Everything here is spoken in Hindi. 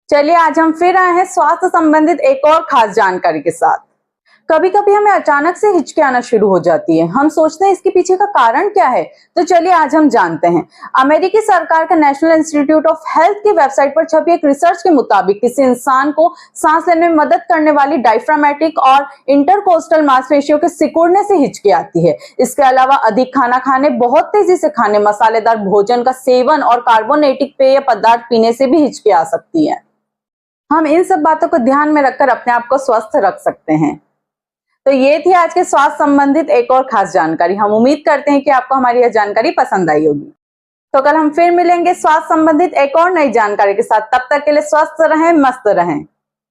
चलिए आज हम फिर आए हैं स्वास्थ्य संबंधित एक और खास जानकारी के साथ। कभी कभी हमें अचानक से हिचकी आना शुरू हो जाती है। हम सोचते हैं इसके पीछे का कारण क्या है, तो चलिए आज हम जानते हैं। अमेरिकी सरकार का नेशनल इंस्टीट्यूट ऑफ हेल्थ की वेबसाइट पर छपी एक रिसर्च के मुताबिक किसी इंसान को सांस लेने में मदद करने वाली डायफ्रामेटिक और इंटरकोस्टल मांसपेशियों के सिकुड़ने से हिचकी आती है। इसके अलावा अधिक खाना खाने, बहुत तेजी से खाने, मसालेदार भोजन का सेवन और कार्बोनेटिक पेय पदार्थ पीने से भी हिचकी आ सकती है। हम इन सब बातों को ध्यान में रखकर अपने आप को स्वस्थ रख सकते हैं। तो ये थी आज के स्वास्थ्य संबंधित एक और खास जानकारी। हम उम्मीद करते हैं कि आपको हमारी यह जानकारी पसंद आई होगी। तो कल हम फिर मिलेंगे स्वास्थ्य संबंधित एक और नई जानकारी के साथ। तब तक के लिए स्वस्थ रहें, मस्त रहें।